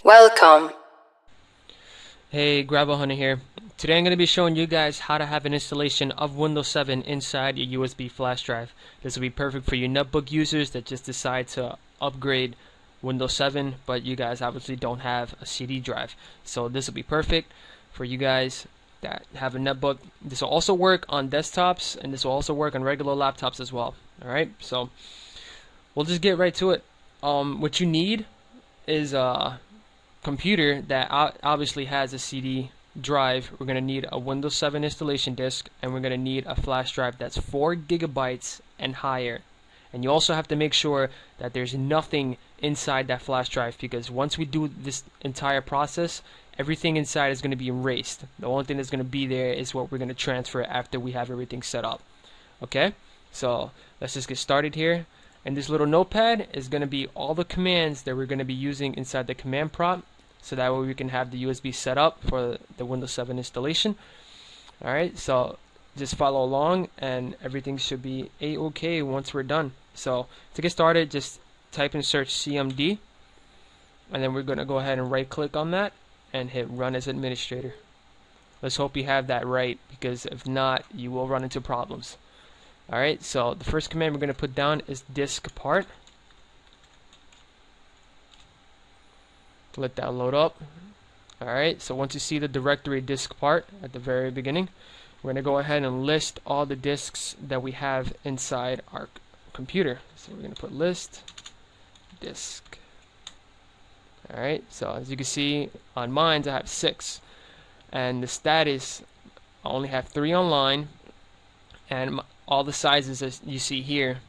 Welcome. Hey, Gravel Hunter here. Today I'm going to be showing you guys how to have an installation of Windows 7 inside your USB flash drive. This will be perfect for you netbook users that just decide to upgrade Windows 7, but you guys obviously don't have a CD drive. So this will be perfect for you guys that have a netbook. This will also work on desktops, and this will also work on regular laptops as well. Alright, so we'll just get right to it. What you need is a computer that obviously has a CD drive. We're going to need a Windows 7 installation disk, and we're going to need a flash drive that's 4 gigabytes and higher. And you also have to make sure that there's nothing inside that flash drive, because once we do this entire process, everything inside is going to be erased. The only thing that's going to be there is what we're going to transfer after we have everything set up. Okay, so let's just get started here. And this little notepad is going to be all the commands that we're going to be using inside the command prompt, so that way we can have the USB set up for the Windows 7 installation. Alright, so just follow along and everything should be a-okay once we're done. So to get started, just type in search CMD, and then we're going to go ahead and right click on that and hit run as administrator. Let's hope you have that right, because if not, you will run into problems. Alright, so the first command we're going to put down is disk part. Let that load up. Alright, so once you see the directory disk part at the very beginning, we're going to go ahead and list all the disks that we have inside our computer. So we're going to put list disk. Alright, so as you can see on mine, I have 6. And the status, I only have 3 online. And all the sizes as you see here,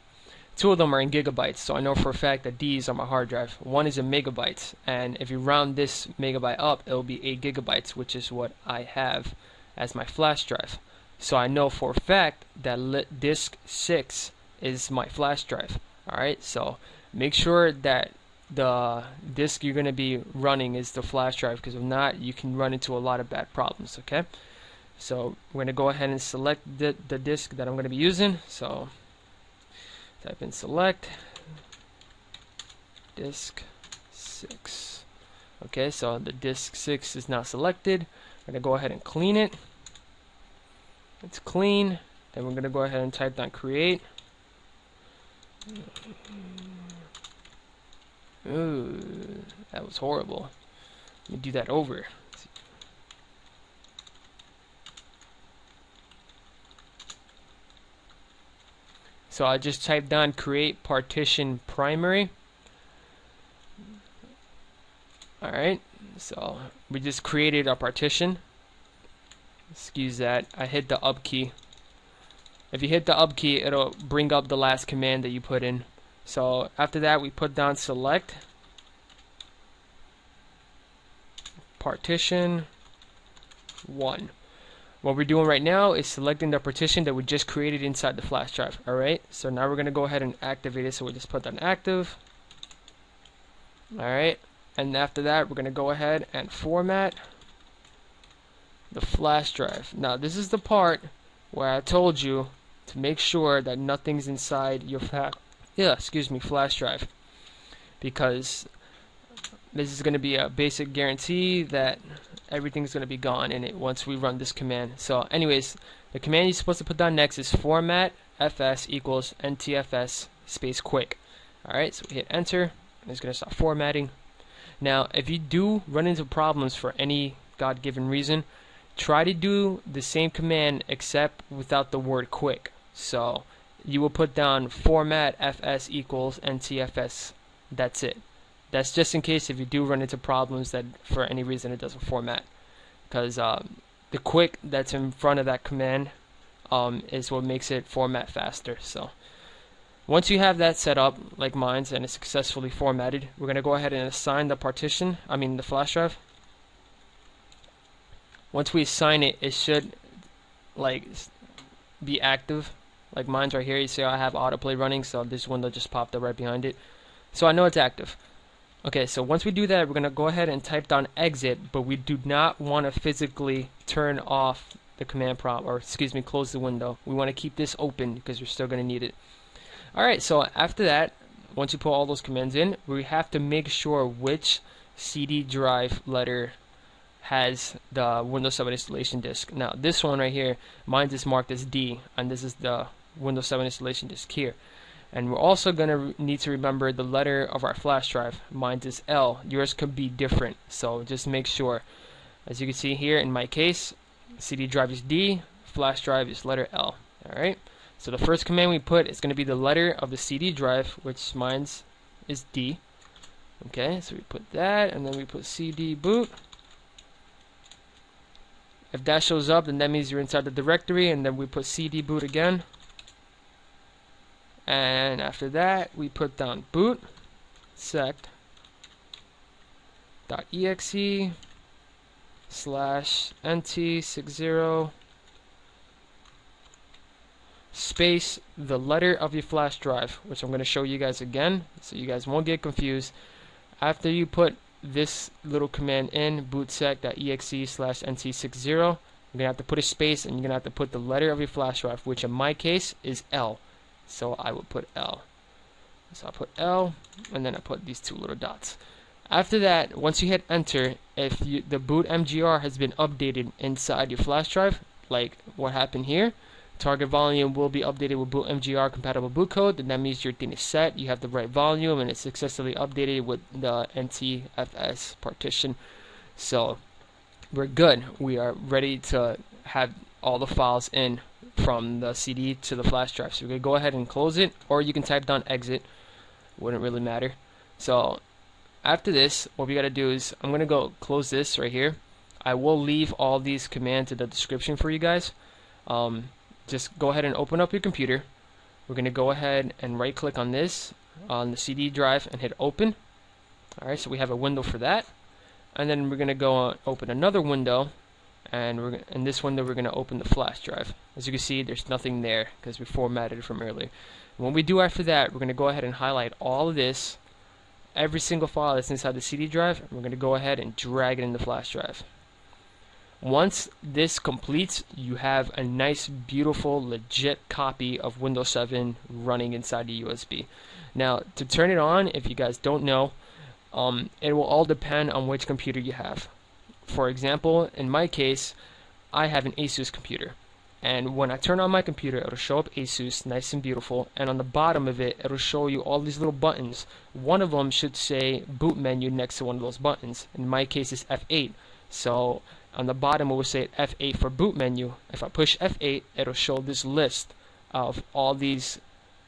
2 of them are in gigabytes, so I know for a fact that these are my hard drive. 1 is in megabytes, and if you round this megabyte up, it'll be 8 gigabytes, which is what I have as my flash drive. So I know for a fact that disk 6 is my flash drive. Alright, so make sure that the disk you're going to be running is the flash drive, because if not, you can run into a lot of bad problems. Okay, so we're going to go ahead and select the disk that I'm going to be using. So type in select disk 6. Okay, so the disk 6 is now selected. We're going to go ahead and clean it. It's clean. Then we're going to go ahead and type down create. Ooh, that was horrible. Let me do that over. So I just typed down create partition primary. Alright, so we just created a partition. Excuse that, I hit the up key. If you hit the up key, it'll bring up the last command that you put in. So after that, we put down select partition 1. What we're doing right now is selecting the partition that we just created inside the flash drive. Alright, so now we're going to go ahead and activate it. So we just put on active. Alright, and after that, we're going to go ahead and format the flash drive. Now, this is the part where I told you to make sure that nothing's inside your flash drive, because this is going to be a basic guarantee that everything's going to be gone in it once we run this command. So anyways, the command you're supposed to put down next is format fs equals ntfs space quick. Alright, so we hit enter, and it's going to start formatting. Now, if you do run into problems for any God-given reason, try to do the same command except without the word quick. So you will put down format fs equals ntfs. That's it. That's just in case if you do run into problems that for any reason it doesn't format, because the quick that's in front of that command is what makes it format faster. So once you have that set up like mine and it's successfully formatted, we're going to go ahead and assign the the flash drive. Once we assign it, it should be active. Like mine's right here. You see I have autoplay running, so this window just popped up right behind it, so I know it's active. Okay, so once we do that, we're going to go ahead and type down exit, but we do not want to physically turn off the command prompt, or excuse me, close the window. We want to keep this open because we're still going to need it. Alright, so after that, once you put all those commands in, we have to make sure which CD drive letter has the Windows 7 installation disk. Now this one right here, mine is marked as D, and this is the Windows 7 installation disk here. And we're also going to need to remember the letter of our flash drive. Mine is L. Yours could be different, so just make sure. As you can see here, in my case, CD drive is D, flash drive is letter L. Alright, so the first command we put is going to be the letter of the CD drive, which mine's is D. Okay, so we put that, and then we put CD boot. If that shows up, then that means you're inside the directory, and then we put CD boot again. And after that, we put down boot sect.exe /nt60 space the letter of your flash drive, which I'm going to show you guys again so you guys won't get confused. After you put this little command in, bootsec.exe /nt60, you're going to have to put a space, and you're going to have to put the letter of your flash drive, which in my case is L. So I will put L. So I'll put L, and then I put these two little dots. After that, once you hit enter, if the boot MGR has been updated inside your flash drive, like what happened here, target volume will be updated with boot MGR compatible boot code, then that means your thing is set, you have the right volume, and it's successfully updated with the NTFS partition. So we're good. We are ready to have all the files in from the CD to the flash drive. So we're going to go ahead and close it, or you can type down exit. Wouldn't really matter. So after this, what we got to do is, I'm going to go close this right here. I will leave all these commands in the description for you guys. Just go ahead and open up your computer. We're going to go ahead and right click on this, on the CD drive, and hit open. Alright, so we have a window for that. And then we're going to go open another window, and in this window we're going to open the flash drive. As you can see, there's nothing there because we formatted it from earlier. And what we do after that, we're going to go ahead and highlight all of this, every single file that's inside the CD drive, and we're going to go ahead and drag it in the flash drive. Once this completes, you have a nice, beautiful, legit copy of Windows 7 running inside the USB. Now, to turn it on, if you guys don't know, it will all depend on which computer you have. For example, in my case, I have an Asus computer, and when I turn on my computer, it'll show up Asus, nice and beautiful, and on the bottom of it, it'll show you all these little buttons. One of them should say boot menu next to one of those buttons. In my case, it's F8. So on the bottom, it will say F8 for boot menu. If I push F8, it'll show this list of all these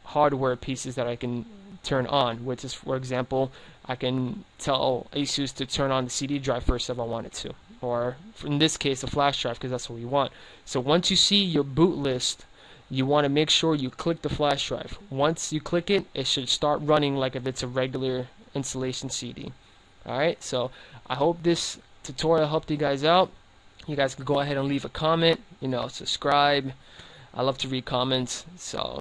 hardware pieces that I can turn on, which is, for example, I can tell Asus to turn on the CD drive first if I wanted to, or in this case the flash drive, because that's what we want. So once you see your boot list, you want to make sure you click the flash drive. Once you click it, it should start running like if it's a regular installation CD. Alright, so I hope this tutorial helped you guys out. You guys can go ahead and leave a comment, subscribe. I love to read comments, so